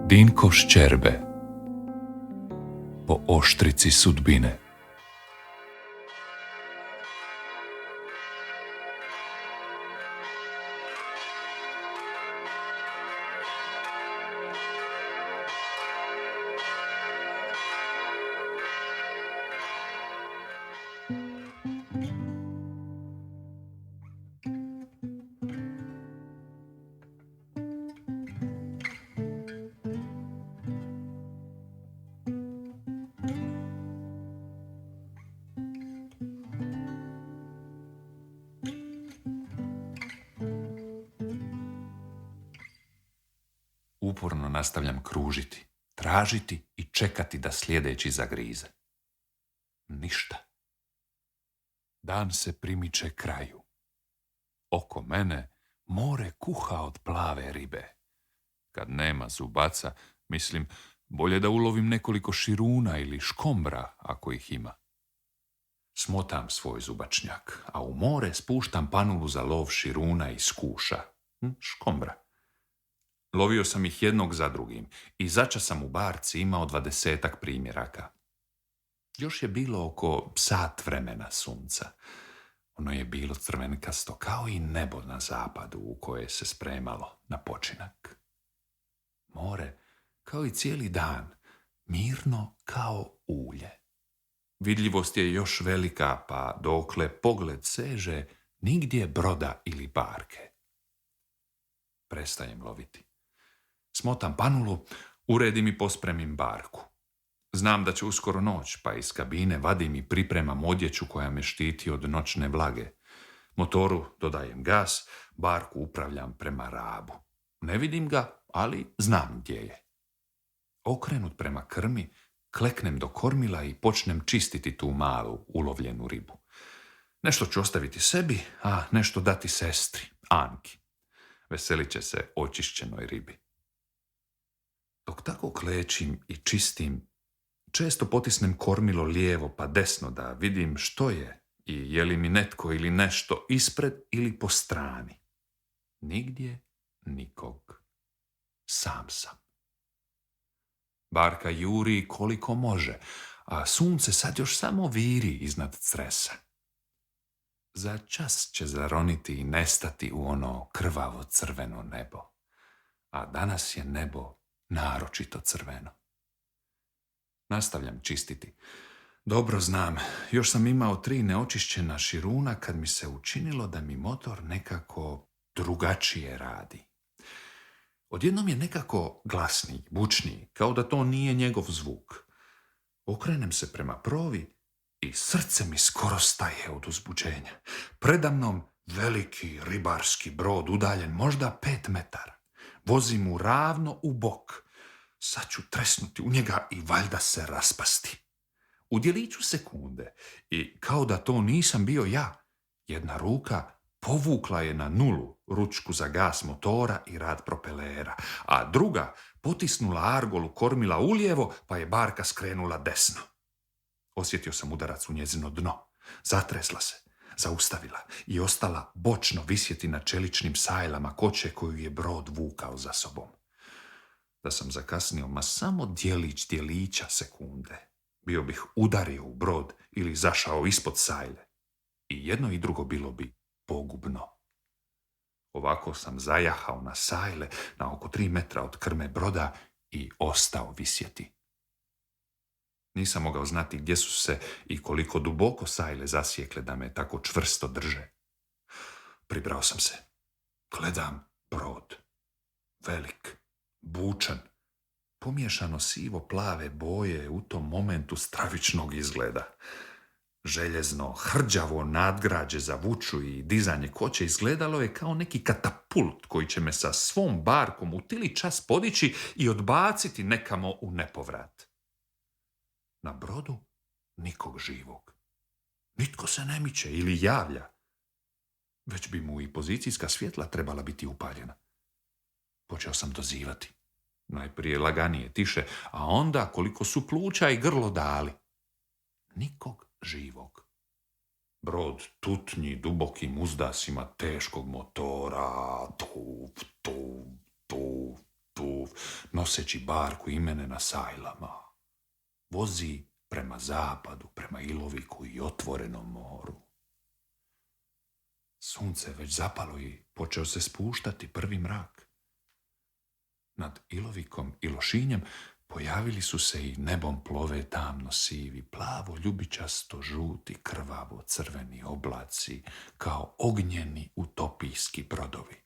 Dinko Ščerbe po oštrici sudbine. Uporno nastavljam kružiti, tražiti i čekati da sljedeći zagrize. Ništa. Dan se primiče kraju. Oko mene more kuha od plave ribe. Kad nema zubaca, mislim, bolje da ulovim nekoliko širuna ili škombra, ako ih ima. Smotam svoj zubačnjak, a u more spuštam panulu za lov širuna i skuša, škombra. Lovio sam ih jednog za drugim i začas sam u barci imao 20-ak primjeraka. Još je bilo oko sat vremena sunca. Ono je bilo crvenkasto kao i nebo na zapadu u koje se spremalo na počinak. More, kao i cijeli dan, mirno kao ulje. Vidljivost je još velika, pa dokle pogled seže, nigdje broda ili barke. Prestajem loviti. Smotam panulu, uredim i pospremim barku. Znam da će uskoro noć, pa iz kabine vadim i pripremam odjeću koja me štiti od noćne vlage. Motoru dodajem gas, barku upravljam prema Rabu. Ne vidim ga, ali znam gdje je. Okrenut prema krmi, kleknem do kormila i počnem čistiti tu malu ulovljenu ribu. Nešto ću ostaviti sebi, a nešto dati sestri, Anki. Veselit će se očišćenoj ribi. Dok tako klečim i čistim, često potisnem kormilo lijevo pa desno da vidim što je i je li mi netko ili nešto ispred ili po strani. Nigdje nikog. Sam sam. Barka juri koliko može, a sunce sad još samo viri iznad Cresa. Za čas će zaroniti i nestati u ono krvavo crveno nebo. A danas je nebo naročito crveno. Nastavljam čistiti. Dobro znam, još sam imao 3 neočišćena širuna kad mi se učinilo da mi motor nekako drugačije radi. Odjednom je nekako glasniji, bučniji, kao da to nije njegov zvuk. Okrenem se prema provi i srce mi skoro staje od uzbuđenja. Predamnom veliki ribarski brod udaljen možda 5 metara. Vozim mu ravno u bok. Sad ću tresnuti u njega i valjda se raspasti. U djeliću sekunde, i kao da to nisam bio ja, jedna ruka povukla je na nulu ručku za gas motora i rad propelera, a druga potisnula argolu kormila ulijevo, pa je barka skrenula desno. Osjetio sam udarac u njezino dno. Zatresla se, zaustavila i ostala bočno visjeti na čeličnim sajlama koče koju je brod vukao za sobom. Da sam zakasnio ma samo djelić djelića sekunde, bio bih udario u brod ili zašao ispod sajle. I jedno i drugo bilo bi pogubno. Ovako sam zajahao na sajle na oko 3 metra od krme broda i ostao visjeti. Nisam mogao znati gdje su se i koliko duboko sajle zasjekle da me tako čvrsto drže. Pribrao sam se. Gledam brod. Velik, bučan, pomiješano sivo-plave boje u tom momentu stravičnog izgleda. Željezno, hrđavo nadgrađe za vuču i dizanje koće izgledalo je kao neki katapult koji će me sa svom barkom u tili čas podići i odbaciti nekamo u nepovrat. Na brodu nikog živog. Nitko se ne miče ili javlja. Već bi mu i pozicijska svjetla trebala biti upaljena. Počeo sam dozivati. Najprije laganije, tiše, a onda koliko su pluća i grlo dali. Nikog živog. Brod tutnji dubokim uzdasima teškog motora. Tu. tuf, noseći barku i mene na sajlama. Vozi prema zapadu, prema Iloviku i otvorenom moru. Sunce već zapalo i počeo se spuštati prvi mrak. Nad Ilovikom i Lošinjem pojavili su se i nebom plove tamno sivi, plavo ljubičasto žuti, krvavo crveni oblaci, kao ognjeni utopijski brodovi.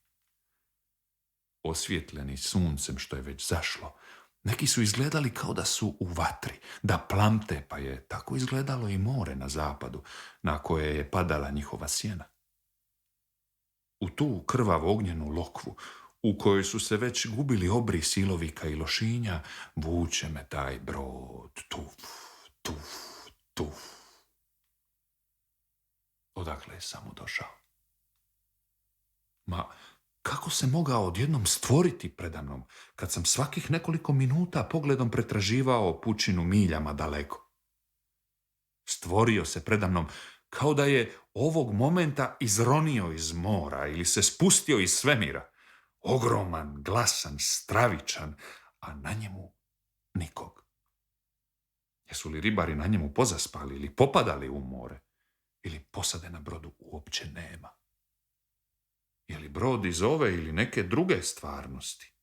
Osvjetljeni suncem što je već zašlo, neki su izgledali kao da su u vatri, da plamte, pa je tako izgledalo i more na zapadu, na koje je padala njihova sjena. U tu krvavo ognjenu lokvu, u kojoj su se već gubili obris Ilovika i Lošinja, vuče me taj brod, tuf, tuf, tuf. Odakle je samo došao? Ma, kako se mogao odjednom stvoriti predamnom, kad sam svakih nekoliko minuta pogledom pretraživao pučinu miljama daleko? Stvorio se predamnom kao da je ovog momenta izronio iz mora ili se spustio iz svemira. Ogroman, glasan, stravičan, a na njemu nikog. Jesu li ribari na njemu pozaspali ili popadali u more? Ili posade na brodu uopće nema? Je li brod iz ove ili neke druge stvarnosti?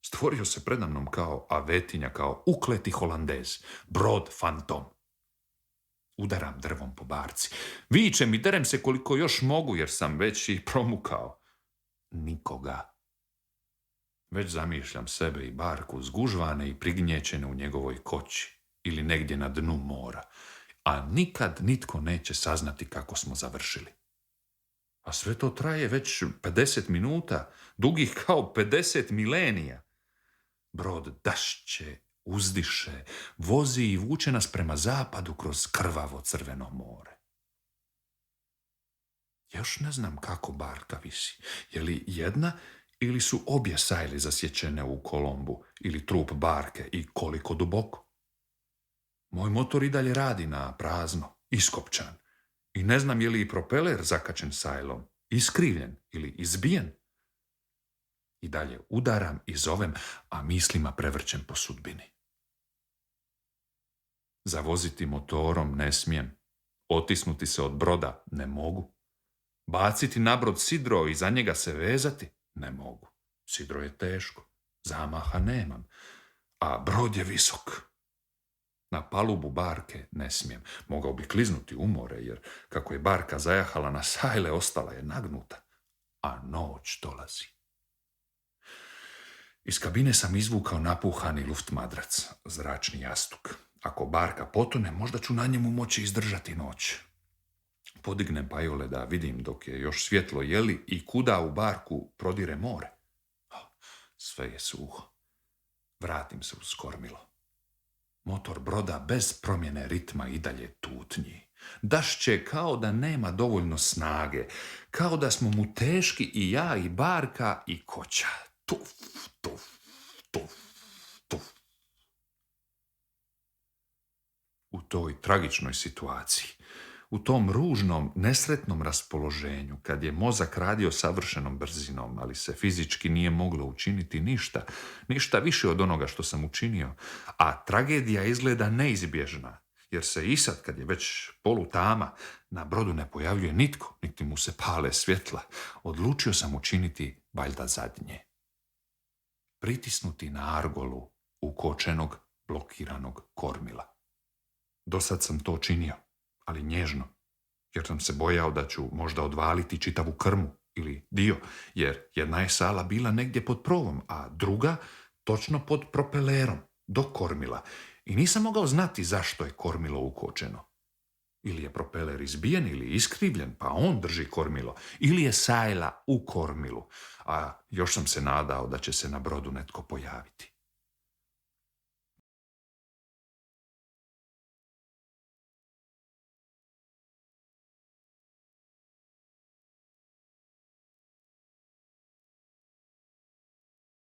Stvorio se predamnom kao avetinja, kao ukleti Holandez, brod fantom. Udaram drvom po barci. Vičem i derem se koliko još mogu, jer sam već i promukao. Nikoga. Već zamišljam sebe i barku zgužvane i prignječene u njegovoj koči ili negdje na dnu mora, a nikad nitko neće saznati kako smo završili. A sve to traje već 50 minuta, dugih kao 50 milenija. Brod dašće, uzdiše, vozi i vuče nas prema zapadu kroz krvavo crveno more. Još ne znam kako barka visi. Je li jedna ili su obje sajle zasječene u kolombu ili trup barke i koliko duboko? Moj motor i dalje radi na prazno, iskopčan. I ne znam je li i propeler zakačen sajlom, iskrivljen ili izbijen. I dalje udaram i zovem, a mislima prevrćem po sudbini. Zavoziti motorom ne smijem. Otisnuti se od broda ne mogu. Baciti na brod sidro i za njega se vezati ne mogu. Sidro je teško, zamaha nemam, a brod je visok. Na palubu barke ne smijem. Mogao bi kliznuti u more, jer kako je barka zajahala na sajle, ostala je nagnuta, a noć dolazi. Iz kabine sam izvukao napuhani luftmadrac, zračni jastuk. Ako barka potone, možda ću na njemu moći izdržati noć. Podignem pajole da vidim dok je još svjetlo jeli i kuda u barku prodire more. Sve je suho. Vratim se uz kormilo. Motor broda bez promjene ritma i dalje tutnji. Dašće kao da nema dovoljno snage, kao da smo mu teški i ja i barka i koća. Tuf, tuf, tuf, tuf. U toj tragičnoj situaciji, u tom ružnom, nesretnom raspoloženju, kad je mozak radio savršenom brzinom, ali se fizički nije moglo učiniti ništa više od onoga što sam učinio, a tragedija izgleda neizbježna, jer se i sad, kad je već polutama, na brodu ne pojavljuje nitko, niti mu se pale svjetla, odlučio sam učiniti valjda zadnje. Pritisnuti na argolu ukočenog, blokiranog kormila. Dosad sam to činio, ali nježno, jer sam se bojao da ću možda odvaliti čitavu krmu ili dio, jer jedna je sala bila negdje pod provom, a druga točno pod propelerom, do kormila, i nisam mogao znati zašto je kormilo ukočeno. Ili je propeler izbijen ili iskrivljen, pa on drži kormilo, ili je sajla u kormilu, a još sam se nadao da će se na brodu netko pojaviti.